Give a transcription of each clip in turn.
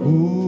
Wera,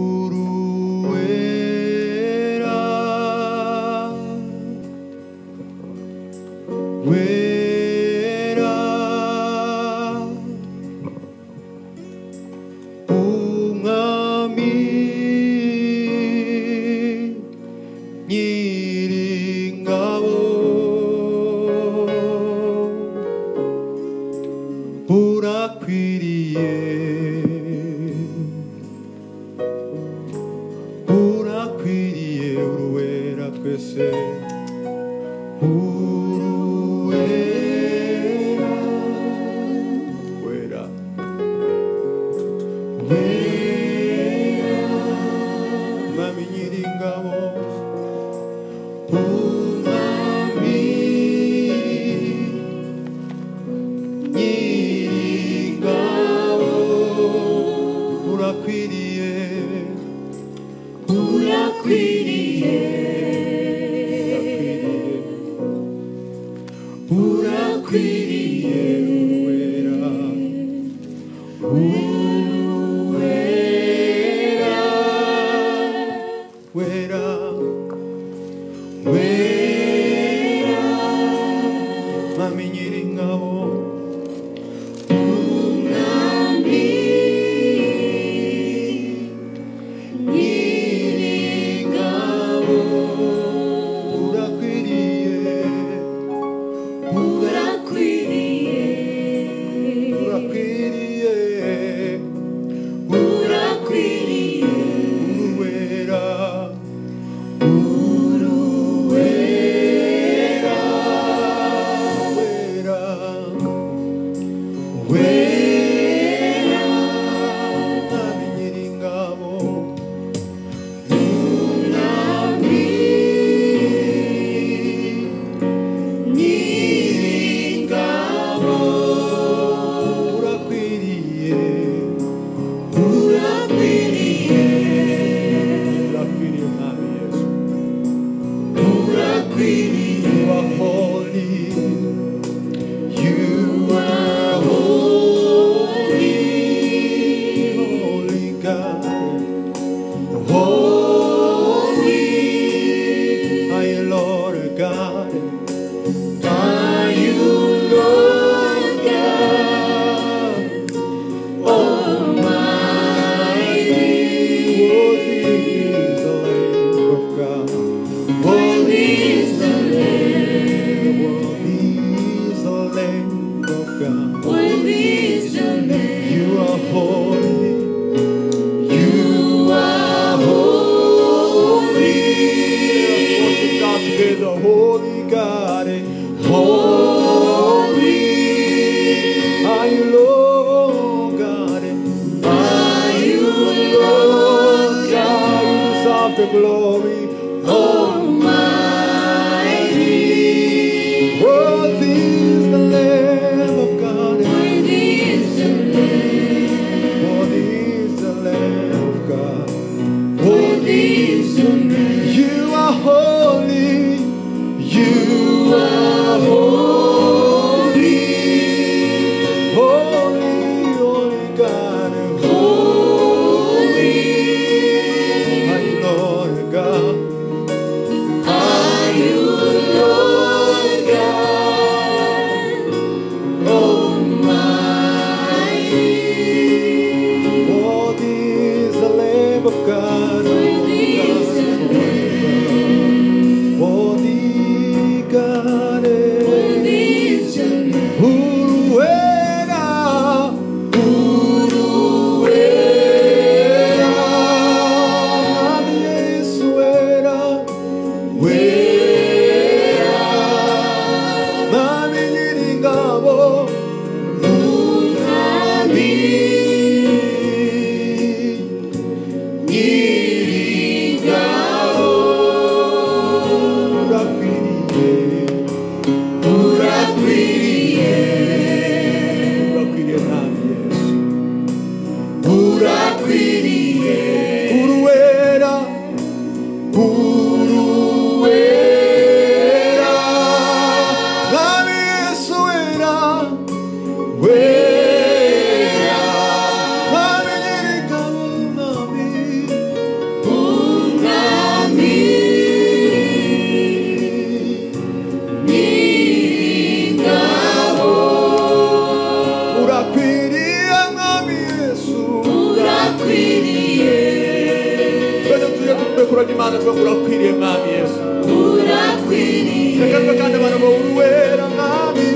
Imana twakwiriye mwami Yesu urakwiriye reka kandi abantu bo uruwera mwami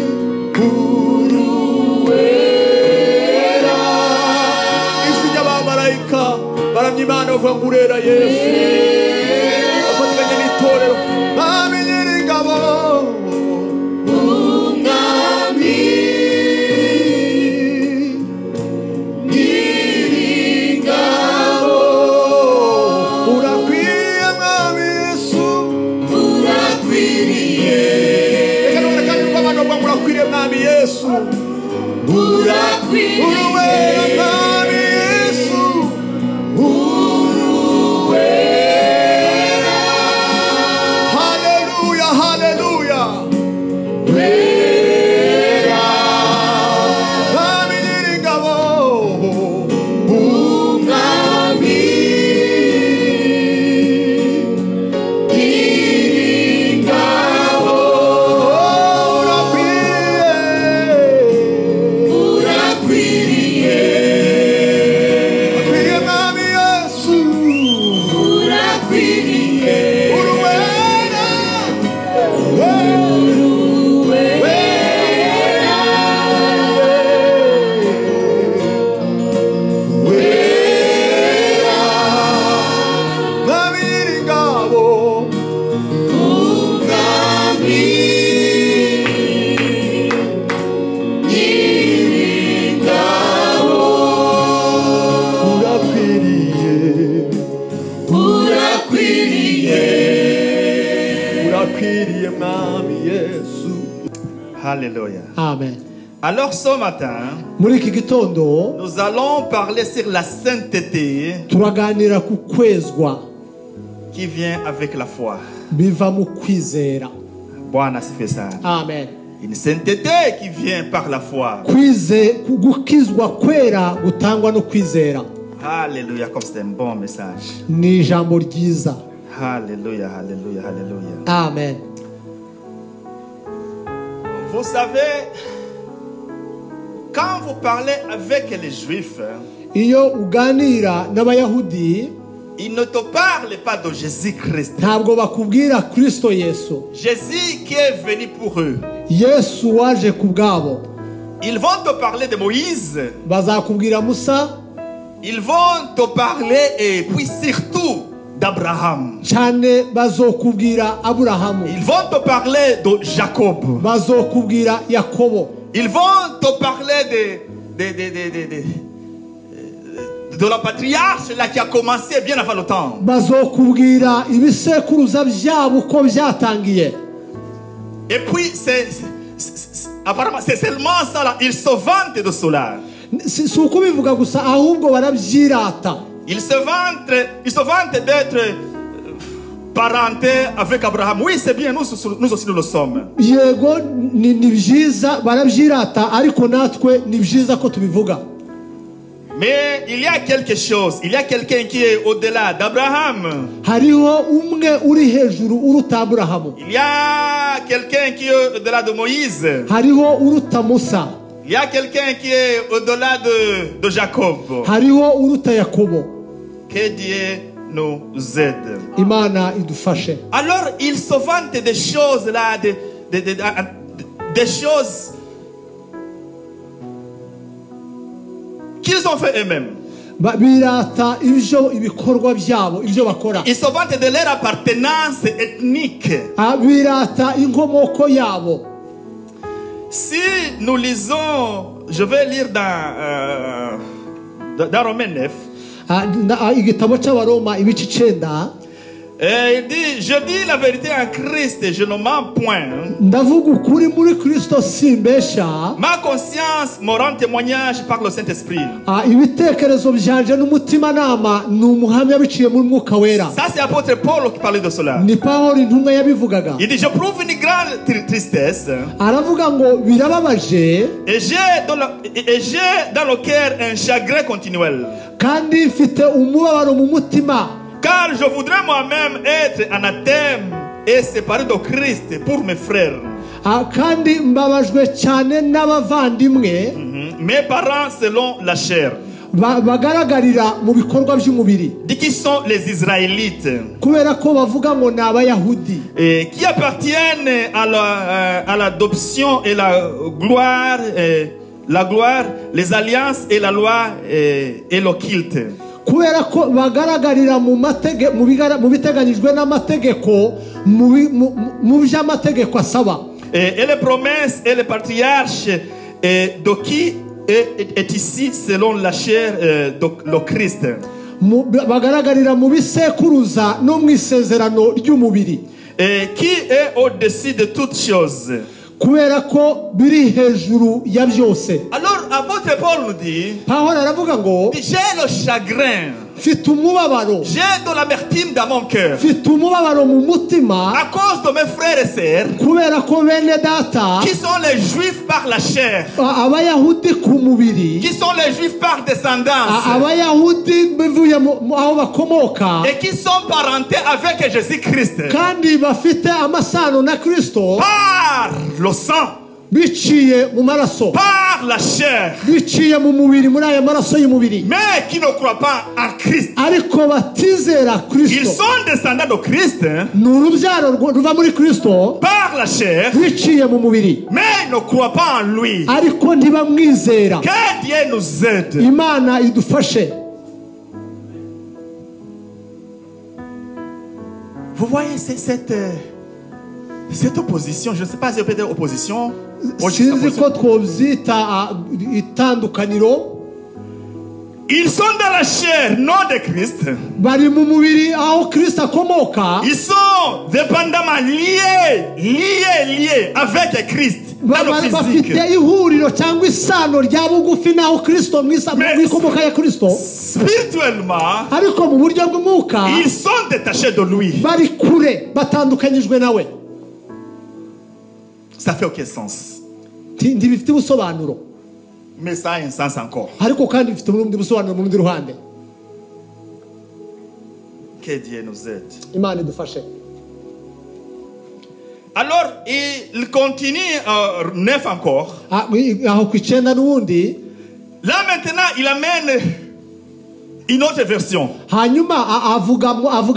uruwera isi y'abamarayika baramya Imana bavuga ngo urera Yesu bafatanya n'itorero mwami nyiringabo Alléluia. Amen. Alors ce matin, nous allons parler sur la sainteté qui vient avec la foi. Amen. Une sainteté qui vient par la foi. Alléluia, comme c'est un bon message. Alléluia, alléluia, alléluia. Amen. Vous savez, quand vous parlez avec les Juifs, ils ne te parlent pas de Jésus-Christ. Jésus qui est venu pour eux. Ils vont te parler de Moïse. Ils vont te parler et puis surtout d'Abraham. Ils vont te parler de Jacob. Ils vont te parler de la patriarche là qui a commencé bien avant le temps. Et puis apparemment c'est seulement ça là. Ils se vantent de cela. Ils se vantent d'être parenté avec Abraham. Oui, c'est bien, nous aussi nous le sommes. Mais il y a quelque chose, il y a quelqu'un qui est au-delà d'Abraham. Il y a quelqu'un qui est au-delà de Moïse. Il y a quelqu'un qui est au-delà de Jacob. Que Dieu nous aide. Alors ils se vantent des choses là, des choses qu'ils ont fait eux-mêmes. Ils se vantent de leur appartenance ethnique. Si nous lisons, je vais lire dans Romains 9. Il dit, je dis la vérité en Christ et je ne mens point. Ma conscience me rend témoignage par le Saint-Esprit. Ça c'est l'apôtre Paul qui parlait de cela. Il dit, je prouve une grande tristesse. Et j'ai dans le cœur un chagrin continuel. Car je voudrais moi-même être anathème et séparé de Christ pour mes frères. Mes parents selon la chair. bagaragarira mu bikorwa by'umubiri. Dit qui sont les Israélites. Kubera ko bavuga ngo ni Abayahudi. Qui appartiennent à l'adoption et la gloire, les alliances et la loi et le culte. Kubera ko bagaragarira mu biteganyijwe n'amategeko mu by'amategeko asaba. Et les promesses et les patriarches de qui est ici selon la chair le Christ. Bagaragarira mu bisekuruza no mu isezerano ry'umubiri. Et qui est au-dessus de toutes choses. Kubera ko biri hejuru ya byose. Alors apôtre Paul nous dit, Pawulo aravuga ngo j'ai le chagrin, mfite umubabaro, j'ai de l'amertume dans mon cœur mfite umubabaro mu mutima à cause de mes frères et sœurs kubera ko bene data qui sont les juifs par la chair, Abayahudi ku mubiri, qui sont les juifs par descendance Abayahudi bivuye aho bakomoka, et qui sont parentés avec Jésus-Christ kandi bafite amasano na Kristo par le sang, biciye mu maraso, par la chair, biciye mu mubiri, muri aya maraso y'umubiri, mais qui ne croient pas en Christ. ariko batizera Ils Kristo. sont descendants de Christ Ni urubyaro ruva muri Kristo par la chair, biciye mu mubiri, mais ils ne croient pas en lui. ariko ntibamwizera. Que Dieu nous aide. Imana idufashe. Vous voyez, c'est cette opposition, je ne sais pas si on peut dire opposition. Sinzi ko twobyita itandukaniro. Ils sont dans la chair, non de Christ. Bari mu mubiri aho Kristo akomoka. Ils sont dépendamment liés avec Christ. Dans le physique. Bafite ihuriro cyangwa isano rya bugufi naho Kristo mwikomoka ya Kristo. Spirituellement, ariko mu buryo bw'umwuka ils sont détachés de lui. Bari kure, batandukanyijwe nawe. Ça fait aucun sens. Ntibifite ubusobanuro. Mais ça a un sens encore. Ariko kandi bifite ubundi busobanuro mu rundi ruhande. Que Dieu nous aide. Imana idufashe. Alors, il continue 9 encore. Aho ku 9 n'ubundi. Là maintenant, il amène une autre version. Hanyuma avuga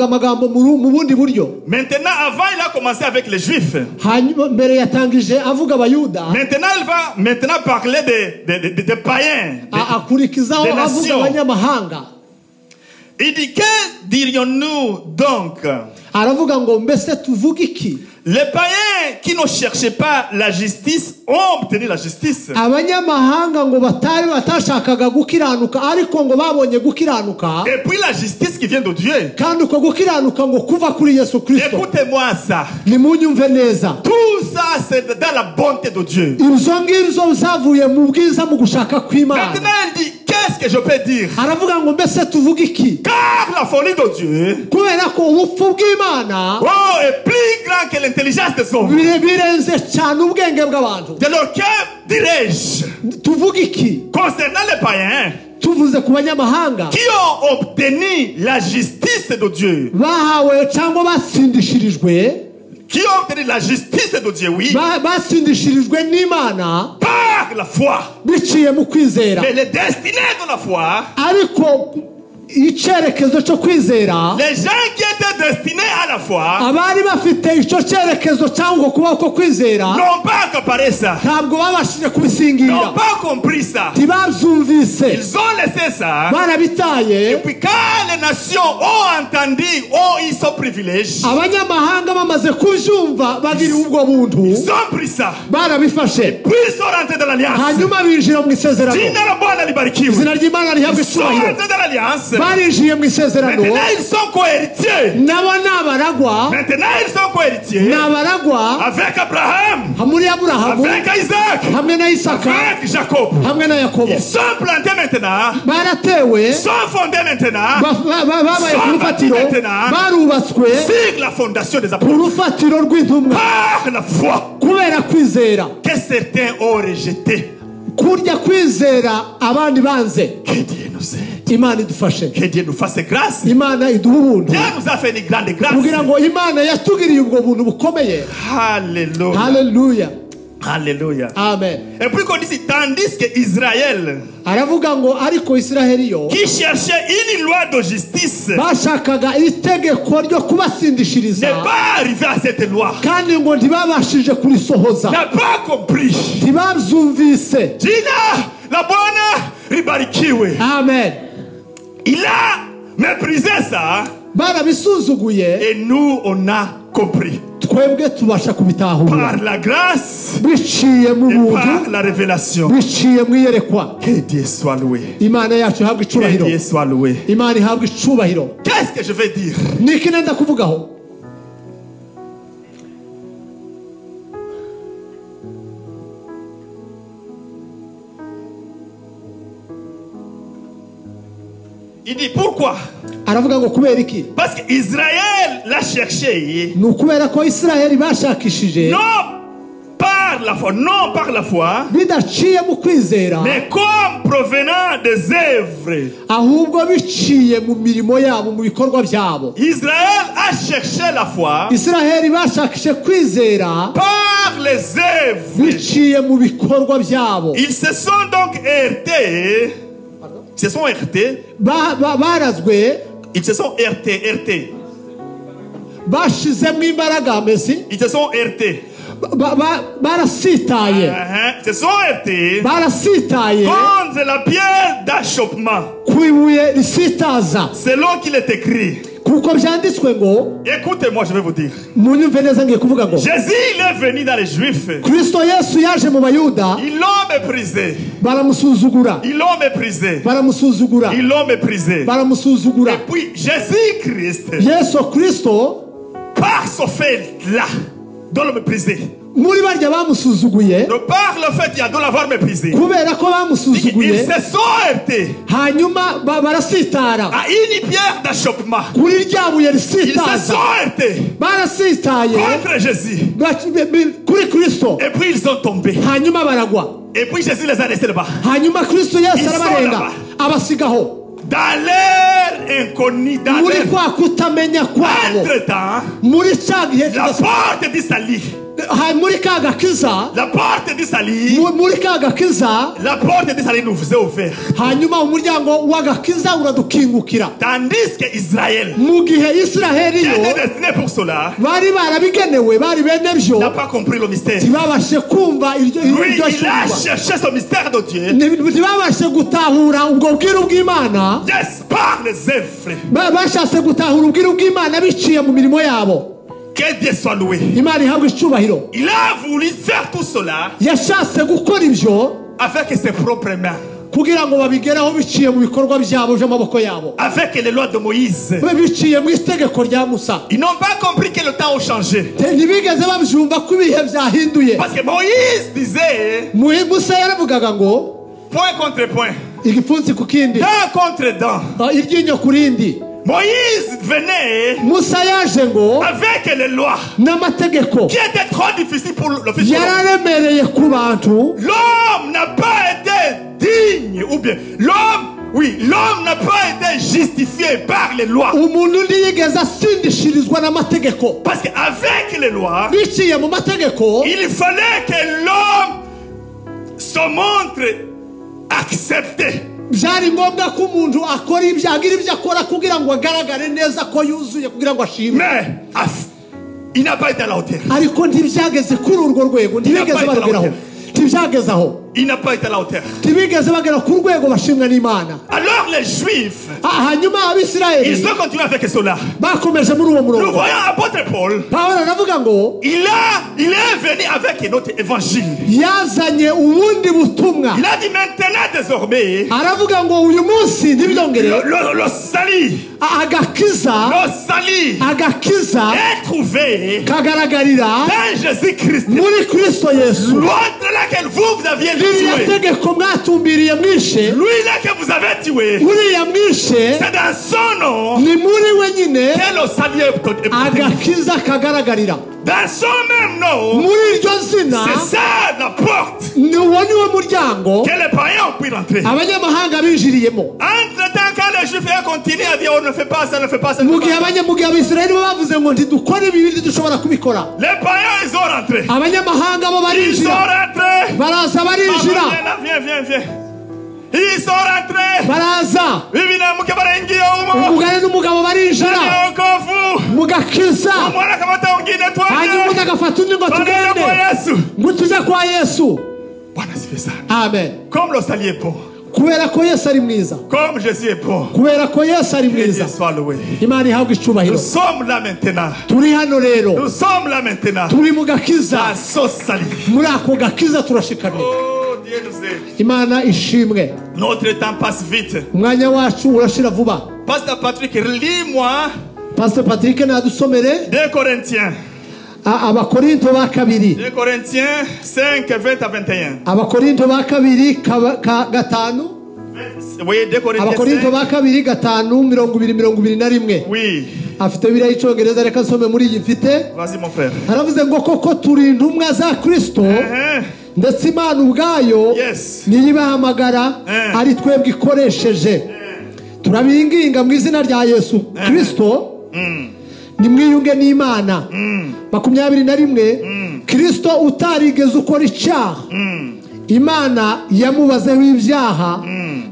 amagambo mu bundi buryo. Maintenant, avant, il a commencé avec les Juifs. Hanyuma mbere yatangije avuga Abayuda. Maintenant, il va maintenant parler des païens, akurikizaho avuga abanyamahanga. Il dit, que dirions-nous donc? Aravuga ngo mbese tuvuga iki? Les païens qui ne cherchaient pas la justice ont obtenu la justice. Abanyamahanga ngo batashakaga gukiranuka ariko ngo babonye gukiranuka. Et puis la justice qui vient de Dieu. Kandi uko gukiranuka ngo kuva kuri Yesu Kristo. Écoutez-moi ça. Nimunyumve neza. Tout ça c'est dans la bonté de Dieu. Izo ngibyo zavuye mu bwiza mu gushaka kw'Imana. Maintenant il dit, qu'est-ce que je peux dire? Aravuga ngo mbese tuvuga iki? Car la folie de Dieu, kubera ko ubupfu bw'Imana est plus grand que l'intelligence des hommes. birenze cyane ubwenge bw'abantu. De leur cœur, dirais-je, tuvuga iki? concernant les païens, tuvuze ku banyamahanga qui ont obtenu la justice de Dieu, bahawe cyangwa batsindishirijwe, qui ont obtenu la justice de Dieu, oui, batsindishirijwe n'Imana par la foi. biciye mu kwizera. Mais les destinés de la foi, ariko icyerekezo cyo kwizera, les gens qui étaient destinés à la foi, abari bafite icyo cyerekezo cyangwa kubaho ko kwizera, n'ont pas accaparé ça, ntabwo babashije kubisingira, n'ont pas compris ça. ntibabyumvise, Ils ont laissé ça. barabitaye. Et puis quand les nations ont entendu, ils sont privilégiés. Abanyamahanga bamaze kubyumva bagira ubwo buntu, Ils ont pris ça. barabifashe, Puis ils sont rentrés dans l'alliance. hanyuma binjira mu isezerano. Jina la Bwana libarikiwe. Izina ry'Imana rihabwe Ils sont icyubahiro. rentrés dans l'alliance. Barinjiye mu isezerano. Maintenant ils sont cohéritiers. Nabo ni abaragwa. Maintenant ils sont cohéritiers. Ni abaragwa Avec Abraham. muri Aburahamu, Avec Isaac. hamwe na Isaka, Avec Jacob. hamwe na Yakobo. Ils sont plantés maintenant. Baratewe, Ils sont fondés maintenant. babaye ku rufatiro, barubatswe Sur la fondation des ku apôtres. rufatiro rw'intumwa Par la foi. kubera kwizera. Que certains ont rejeté. Kurya kwizera abandi banze. Que Dieu nous aide. Imana idufashe. Que Dieu nous fasse grâce. Imana iduha ubuntu. Dieu nous a fait une grande grâce. kugira ngo Imana yatugiriye ubwo buntu bukomeye. Alléluia. Haleluya. Alléluia. Amen. Et puis qu'on dit, tandis que Israël, aravuga ngo ariko Israheli yo qui cherchait une loi de justice, bashakaga itegeko ryo kubasindishiriza n'est pas arrivé à cette loi, kandi ngo ntibabashije kurisohoza n'a pas compris. ntibabyumvise. Jina la bonne ribarikiwe. Amen. Il a méprisé ça barabisuzuguye et nous on a compris twebwe tubasha kubitahura par la grâce biciye mu et buntu par la révélation. biciye mu iyerekwa. Que Dieu soit loué. Imana yacu ihabwe Que icubahiro. Dieu soit loué. Imana ihabwe icubahiro. Qu'est-ce que je vais dire? niki nenda kuvugaho? Il dit pourquoi? Aravuga ngo kubera iki? Parce que Israël l'a cherché. Ni ukubera ko Isiraheli bashakishije Non par la foi, non par la foi, bidaciye mu kwizera mais comme provenant des œuvres. ahubwo biciye mu mirimo yabo, mu bikorwa byabo. Israël a cherché la foi Isiraheli bashakishije kwizera par les œuvres. biciye mu bikorwa byabo. Ils se sont donc heurtés. Ils se sont heurtés. Barazwe, Ils se sont heurtés. bashizemo imbaraga mbese Ils se sont heurtés. barasitaye Ils se sont heurtés barasitaye contre la pierre d'achoppement. ku ibuye risitaza, Selon qu'il est écrit. kuko byanditswe ngo, Écoutez-moi, je vais vous dire. munyumve neza ngiye kuvuga ngo Jésus, il est venu dans les Juifs. Kristo Yesu yaje mu Bayuda Ils l'ont méprisé. baramusuzugura, Ils l'ont méprisé. baramusuzugura, Ils l'ont méprisé. baramusuzugura. Et puis Jésus-Christ, Yesu Kristo par ce fait-là, de le mépriser, muri barya bamusuzuguye, de par le fait de l'avoir méprisé, kubera ko ils bamusuzuguye, se sont heurtés hanyuma barasitara à une pierre d'achoppement. kuri rya buye Ils se risitaza, sont heurtés barasitaye contre Jésus. kuri Kristo, Et puis ils ont tombé. hanyuma baragwa, Et puis Jésus les a laissés là-bas. hanyuma Kristo Yesu Ils sont arabarenga là-bas. abasigaho Dans l'air inconnu, dans muri l'air kwa kutamenya kwabo, entre-temps, muri cya gihe la porte du salut, muri ka gakiza, la porte du salut, muri ka gakiza, la porte du salut nous faisait ouvert. hanyuma umuryango w'agakiza uradukingukira. Tandis que Israël, Mu gihe Isiraheli qui yo était destiné pour cela, bari barabigenewe, bari bene byo, n'a pas compris le mystère. ntibabashe kumva iryo Lui, il a shingwa, cherché ce mystère de Dieu. ntibabashe gutahura ubwo bwiru bw'Imana, Yes, par les œuvres. bashatse gutahura ubwiru bw'Imana biciye mu mirimo yabo. Que Dieu soit loué. Imana ihabwe icyubahiro. Il a voulu faire tout cela Yashatse gukora ibyo avec ses propres mains, kugira ngo babigeraho biciye mu bikorwa byabo by'amaboko yabo, avec les lois de Moïse. biciye mu itegeko rya Musa. Ils n'ont pas compris que le temps a changé. Ntibigeze babyumva ko ibihe byahinduye. Parce que Moïse disait Musa yaravugaga ngo point contre point, igipfunsi ku kindi, dent contre dent. iryinyo ku rindi. Moïse venait Musa yaje ngo avec les lois n'amategeko qui étaient trop difficiles pour le fils de l'homme. yararemereye ku bantu. L'homme n'a pas été digne, ou bien l'homme n'a pas été justifié par les lois. Umuntu ntiyigeze asindishirizwa n'amategeko, Parce qu'avec les lois, biciye mu mategeko il fallait que l'homme se montre accepté. byari ngombwa ko umuntu akora ibyo agira ibyo akora kugira ngo agaragare neza ko yuzuye, kugira ngo ashimwe. Mais il n'a pas été à la hauteur. Ariko ntibyageze kuri urwo rwego, ntibigeze barugeraho, ntibyageze aho, Il n'a pas été à la hauteur. ntibigeze bagera ku rwego bashimwa n'Imana. Alors les Juifs, Hanyuma Abisirayeli ils ont continué avec cela. bakomeje muri uwo Nous murongo. voyons l'apôtre Paul. Pawulo aravuga ngo Il est venu avec notre évangile. yazanye ubundi butumwa. Il a dit maintenant désormais, Aravuga ngo uyu munsi ntibyongere le salut, agakiza est trouvé kagaragarira dans Jésus-Christ. muri Kristo Yesu. L'autre laquelle vous aviez Ririya tué, tegeko mwatumbiriye mwishe, lui là que vous avez tué, uriya mwishe, c'est dans son nom ni muri we nyine que le salut est agakiza kagaragarira. Dans son même nom, muri iryo zina c'est ça la porte ni uwo niwo muryango que les païens ont pu rentrer. abanyamahanga binjiriyemo. Entre-temps, quand les Juifs continuent à dire on ne fait pas ça, ne fait pas ça, mu gihe abisirayeli bo bavuze ngo ntidukore ibi bindi dushobora kubikora, les païens ils ont rentré. abanyamahanga bo Ils sont barinjira, rentrés. baraza barinjira, Viens. Ils sont rentrés. baraza Bibina muke barengiye umo. umugore n'umugabo barinjira Okovu. mugakiza, Umwana kamata ungine hanyuma undi twanye. agafata undi ngo tugende Yesu. ngo tujye kwa Yesu. Bwana sifiwe sana. Amen. Comme le salut est bon. kubera ko Yesu ari mwiza, Comme Jésus est bon. kubera ko Yesu ari Que Dieu mwiza, soit loué. Imana ihabwa icyubahiro. Nous sommes là maintenant. Turi hano rero, Nous sommes là maintenant. turi mu gakiza, La sauce salie. muri ako gakiza turashikamye. Oh, Dieu nous aide. Imana ishimwe. Notre temps passe vite. Umwanya wacu urashira vuba. Pasteur Patrick, lis-moi Pastor Patrick nadusomere 2 Corinthiens. Abakorinto ba kabiri, 2 Corinthiens 5, 20 à 21. Abakorinto ba kabiri gatanu, Oui, 2 Corinthiens Abakorinto 5. ba kabiri gatanu 20:21. Oui. Afite biriya y'icyongereza, reka nsome muri iyi mfite. Vas-y, mon frère. Haravuze ngo koko turi intumwa za Kristo, ndetse Imana ubwayo Yes. niyo ibahamagara ari twebwe ikoresheje. Turabinginga mu izina rya Yesu Kristo, nimwiyunge n'Imana. 21. Kristo utarigeze ukora icyaha, Imana yamubazeho ibyaha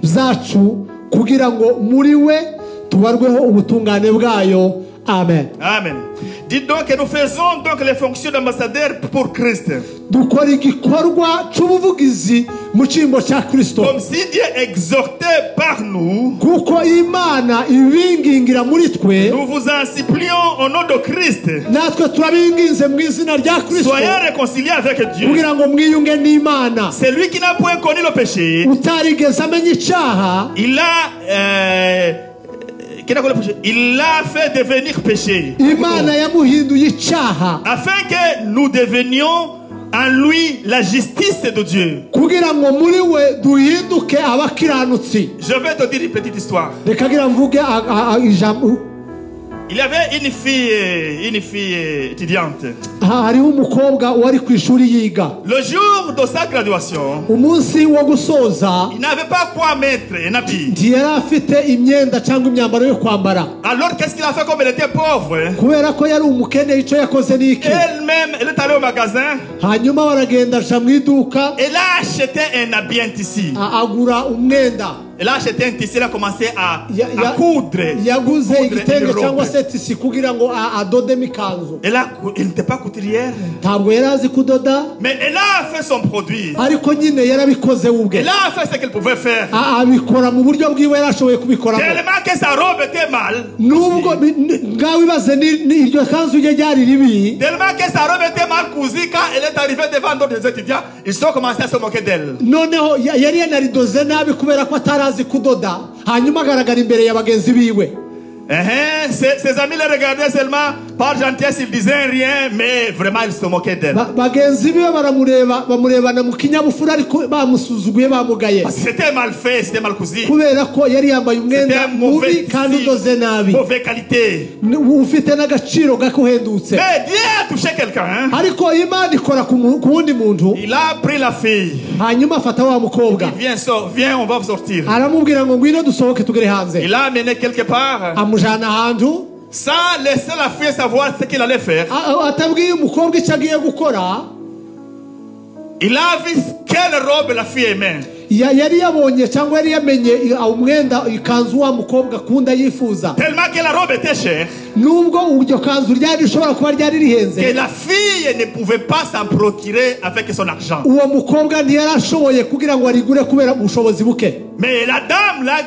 byacu kugira ngo muri we tubarweho ubutungane bwayo. Amen. Amen. Dites donc que nous faisons donc les fonctions d'ambassadeurs pour Christ. Dukora igikorwa cy'ubuvugizi mu cyimbo cya Kristo, Comme si Dieu exhortait par nous, kuko Imana ibingingira muri twe, nous vous en supplions au nom de Christ. natwe turabinginze mu izina rya Kristo Soyez réconciliés avec Dieu. kugira ngo mwiyunge n'Imana. Celui qui n'a point connu le péché, Utarigeze amenya icyaha, il l'a fait devenir péché. Imana yamuhinduye icyaha Afin que nous devenions en lui la justice de Dieu. kugira ngo muri we duhinduke abakiranutsi. Je vais te dire une petite histoire. Reka ngira mvuge ijambo. Il y avait une fille étudiante. Hariho umukobwa wari ku ishuri yiga. Le jour de sa graduation, Umunsi wo gusoza, il n'avait pas quoi mettre un habit. ntiyari afite imyenda cyangwa imyambaro yo kwambara. Alors qu'est-ce qu'il a fait comme elle était pauvre? Kubera ko yari umukene, icyo yakoze ni iki? Elle-même, elle est allée au magasin. Hanyuma baragenda aja mu iduka, Elle a acheté un habit, un tissu. agura umwenda. Elle a acheté un tissu, elle a commencé à coudre. Yaguze Coudre igitenge une robe. cyangwa se tisi kugira ngo adodemo ikanzu. Elle n'était pas couturière, Ntabwo yari azi kudoda, mais elle a fait son produit. ariko nyine yarabikoze we ubwe. Elle a fait ce qu'elle pouvait faire. Abikora mu buryo bwiwe yari ashoboye kubikoramo. Tellement que sa robe était mal. Nubwo ngaho ibaze iryo kanzu rye ryari ribi, Tellement que sa robe était mal cousue, quand elle est arrivée devant d'autres étudiants, ils ont commencé à se moquer d'elle. noneho yari yanaridoze nabi kubera ko atarazi kudoda, hanyuma agaragara imbere ya bagenzi biwe. Ses amis les regardaient seulement par gentillesse, ils disaient rien, mais vraiment ils se moquaient d'elle. Bagenzi biwe bamurebana mu kinyabufura, ariko bamusuzuguye, bamugaye Parce que c'était mal fait, c'était mal cousu. kubera ko yari yambaye umwenda C'était mubi mauvais kandi udoze nabi, mauvaise qualité. ufite n'agaciro gakuhendutse. Mais Dieu a touché quelqu'un. Hein? Ariko Imana ikora ku wundi muntu. Il a pris la fille. Hanyuma afata wa mukobwa, Viens, on va sortir. aramubwira ngo ngwino dusohoke tugere hanze. Il l'a amené quelque part Amujana ahantu, sans laisser la fille savoir ce qu'il allait faire. atabwiye umukobwa icyo agiye gukora. Il a vu quelle robe la fille aimait. Yari yabonye cyangwa yari yamenye umwenda, ikanzu wa mukobwa akunda yifuza. Tellement que la robe était chère. Nubwo iryo kanzu ryari rishobora kuba ryari rihenze, Que la fille ne pouvait pas s'en procurer avec son argent. uwo mukobwa ntiyari ashoboye kugira ngo arigure kubera ubushobozi buke. Mais la dame là,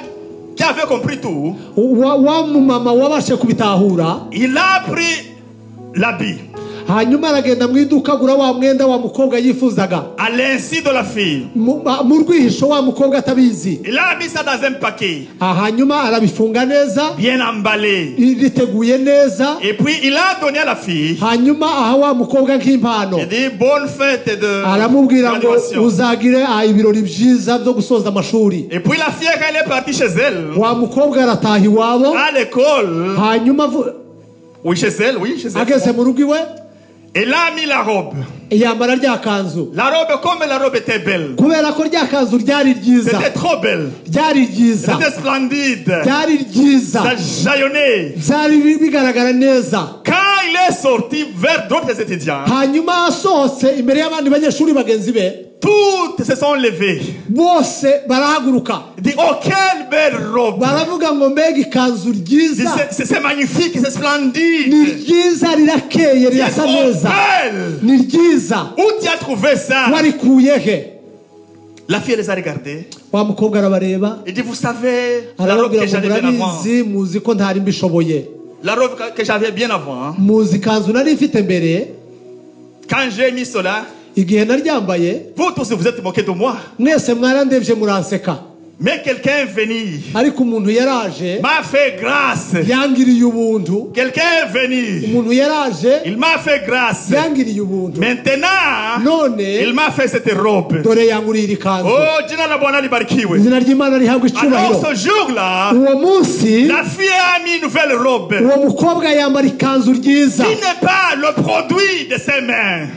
qui avait compris tout, Wa mumama wabashe kubitahura, il a pris l'habit hanyuma aragenda mu iduka agura wa mwenda wa mukobwa yifuzaga, à l'insu de la fille. mu rwihisho wa mukobwa atabizi. Il a mis ça dans un paquet, Hanyuma arabifunga neza, bien emballé. riteguye neza, Et puis il a donné à la fille. hanyuma aha wa mukobwa nk'impano. Il dit bonne fête de Aramubwira ngo graduation. uzagire ibirori byiza byo gusoza amashuri. Et puis la fille, quand elle est partie chez elle, Wa mukobwa arataha iwabo, à l'école, hanyuma oui, chez elle, ageze mu rugo iwe, Elle a mis la robe. yambara rya kanzu. La robe, comme la robe était belle. Kubera ko rya kanzu ryari ryiza. C'était trop belle. Ryari ryiza. C'était splendide. Ryari ryiza. Ça jaillonnait. Byari bigaragara neza. Quand il est sorti vers d'autres étudiants, hanyuma asohotse imbere y'abandi banyeshuri bagenzi be, toutes se sont levées. bose barahaguruka. Il dit, oh, quelle belle robe. Baravuga ngo mbega ikanzu ryiza. C'est magnifique, c'est splendide. Ni ryiza rirakeye rirasa neza. Ni ryiza. Où tu as trouvé ça? Warikuye he? La fille les a regardés. Wa mukobwa arabareba. Il dit, vous savez, la robe que j'avais bien avant. Muzi ko ntari mbishoboye. La robe que j'avais bien avant. Muzi kanzu nari mfite mbere. Quand j'ai mis cela, igihe naryambaye, vous tous vous êtes moqués de moi. Mwese mwarandevye muranseka. Mais quelqu'un est venu, ariko umuntu yaraje, m'a fait grâce. Yangiriye ubuntu. Quelqu'un est venu, umuntu yaraje, il m'a fait grâce. Yangiriye ubuntu. Maintenant, none il m'a fait cette robe. Dore yangurira ikanzu. Oh, jina la Bwana libarikiwe. Izina ry'Imana rihabwe icyubahiro. Alors ce jour-là, uwo munsi, la fille a mis une nouvelle robe. uwo mukobwa yambara ikanzu ryiza. Qui n'est pas le produit de ses mains.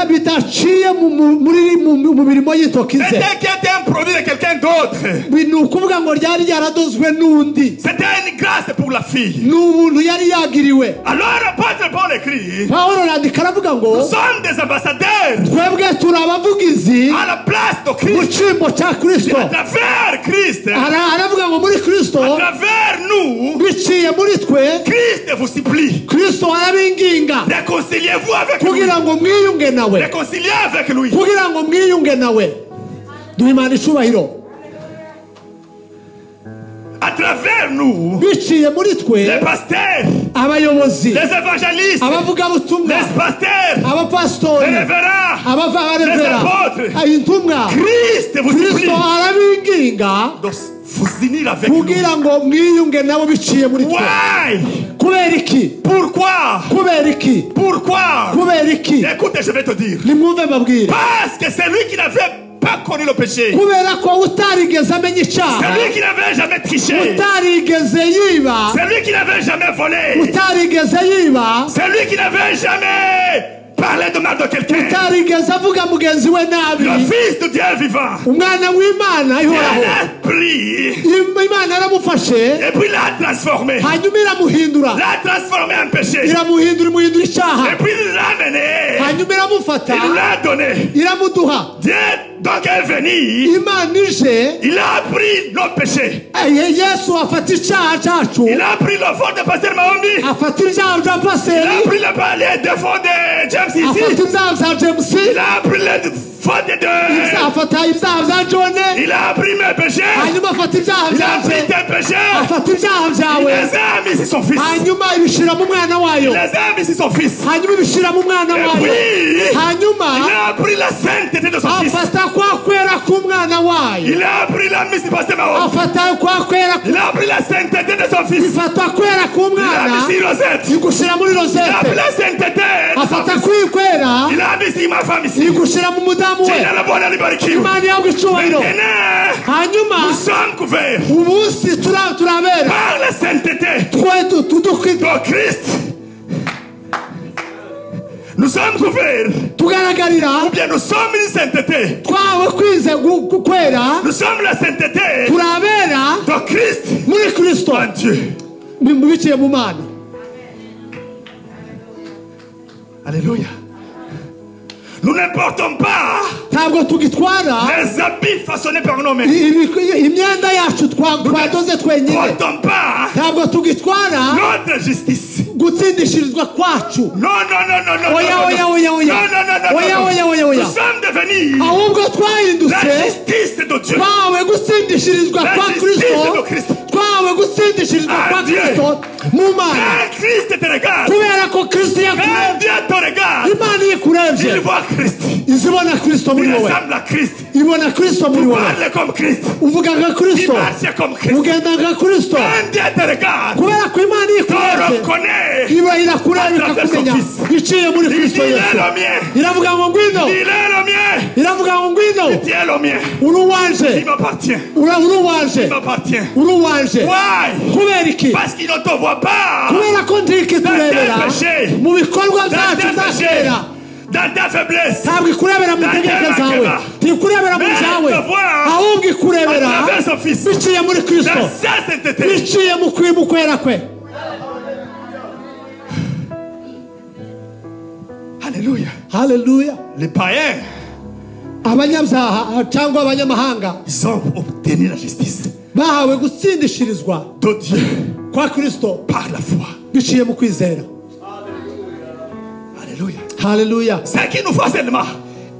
bitaciye mu mirimo y'intoki ze. C'était un produit de quelqu'un d'autre. Ni ukuvuga ngo ryari ryaradozwe n'undi. C'était une grâce pour la fille. Ni ubuntu yari yagiriwe. Alors l'apôtre Paul écrit, Pawulo arandika aravuga ngo, nous sommes des ambassadeurs twebwe turi abavugizi à la place de mu Christ. cyimbo cya Kristo. À travers Christ, aravuga ngo muri Kristo, à travers nous, biciye muri twe, Christ vous supplie. Kristo arabinginga Réconciliez-vous avec lui. kugira ngo mwiyunge nawe. Réconciliez avec lui. Kugira ngo mwiyunge nawe. Duhe Imana icubahiro. À travers nous, biciye muri twe, les pasteurs, abayobozi, les évangélistes, abavugabutumwa, les pasteurs, abapasitori, les révérends, abarevera, les apôtres, intumwa, Christ vous supplie Kristo arabinginga de vous unir avec lui. kugira ngo mwiyunge nabo biciye muri twe. Why? Kubera iki? Pourquoi? Kubera iki? Pourquoi? Kubera iki? Écoute, je vais te dire. Nimwumve mbabwire. Parce que c'est lui qui n'avait pas connu le péché. Kubera ko utarigeze amenya C'est icyaha, lui qui n'avait jamais triché. utarigeze yiba, C'est lui qui n'avait jamais volé. utarigeze yiba, C'est lui qui n'avait jamais parlé de mal de quelqu'un. utarigeze avuga mugenzi we nabi. Le Fils de Dieu vivant. Umwana w'Imana Il ihoraho, a pris Imana yaramufashe et puis l'a transformé. hanyuma iramuhindura, L'a transformé en péché. imuhindura icyaha, Et puis il l'a amené. hanyuma iramufata Il l'a donné. iramuduha. Dieu donc est venu. Imana ije, Il a pris nos péchés. Yesu afata icyaha cyacu, Il a pris le fond de Pasteur Maombi. afata ibyaha bya Il a paseri, pris les défauts de James afata ici. ibyaha bya James, Il a pris les fautes de... afata ibyaha bya John, Il a pris mes péchés. hanyuma afata ibyaha Il a pris byanjye, tes péchés. afata ibyaha Il byawe, les a mis sur son fils. hanyuma ibishyira mu mwana Il wayo, les a mis sur son fils. hanyuma ibishyira mu mwana Et wayo, puis, hanyuma il a pris la sainteté de son fils. afata kwa kwera k'umwana wayo, Il a pris la mise du Pasteur Maombi. afata kwa kwera, Il a pris la sainteté de son fils. ifata kwera Il a k'umwana mis sur Rosette. igushyira muri Il a pris rozete, la sainteté de son afata fils. kuri kwera Il a mis sur ma femme ici. igushyira mu mudamu we. Jina la Bwana libarikiwe. Imana yawe icyubahiro. Maintenant, Hanyuma nous sommes couverts umunsi turabera par la sainteté twe tudukwiye de Christ. Nous sommes couverts. tugaragarira Ou bien nous sommes une sainteté. twawe kwize kwera, Nous sommes la sainteté turabera de Christ muri Kristo en Dieu. biciye mu Mana. Alléluia. Nous ne portons pas Ntabwo tugitwara les habits façonnés par nos mains. imyenda yacu twadoze twenyine, Portons pas ntabwo tugitwara notre justice. gutsindishirizwa kwacu. Non, non, non, non, non. Oya, non, oya, non. oya, oya. Non, non, non, non, Oya, non, non. oya, oya, oya. Nous sommes devenus ahubwo la twahindutse justice de Dieu. twawe gutsindishirizwa La kwa justice Kristo, de Christ. twawe gutsindishirizwa kwa Dieu. Kristo mu Mana. Quand Christ te regarde, Kubera ko Kristo quand yakurebye, Dieu te regarde, Imana iyo il ikurebye voit Christ. izibona Kristo muri Il wowe, ressemble à Christ. ibona Kristo muri Il wowe, parle comme Christ. uvuga nka Il Kristo, marche comme Christ. ugenda nka Kristo. Quand Dieu te regarde, Kubera ko Imana iyo tu ikurebye reconnais irakureba ikakumenya iciye muri Kristo Yesu. Iravuga ngo ngwino, iravuga ngo ngwino, uri uwanje, uri uwanje. Kubera iki? Kubera ko ndikurebera mu bikorwa byacu byakera. Dans ta faiblesse, ntikurebera mu ntegeko zawe, ntikurebera mu zawe, ahubwo ikurebera biciye muri Kristo, biciye mu kwera kwe. Alléluia. Alléluia. Les païens, abanyabyaha cyangwa abanyamahanga, ils ont obtenu la justice bahawe gutsindishirizwa de Dieu kwa Kristo par la foi. biciye mu kwizera. Alléluia. Haleluya. Ce qu'il nous faut seulement,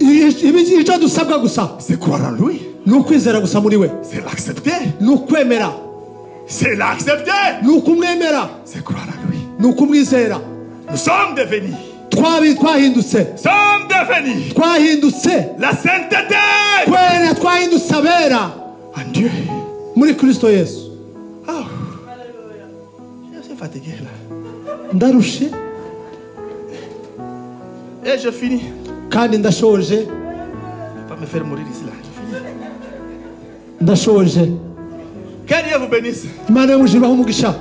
icyo dusabwa gusa c'est croire en lui, ni ukwizera gusa muri we, c'est l'accepter, ni ukwemera, c'est l'accepter, ni ukumwemera, c'est croire en lui. ni ukumwizera. Nous sommes devenus twahindutse la sainteté kwera, twahindutse abera en Dieu muri Kristo Yesu. Oh, je suis fatigué là. Ndarushe Et je finis. kandi ndashoje. Pas me faire mourir ici là. Je finis. Ndashoje. Que Dieu vous bénisse. Imana y'umujibaho umugisha.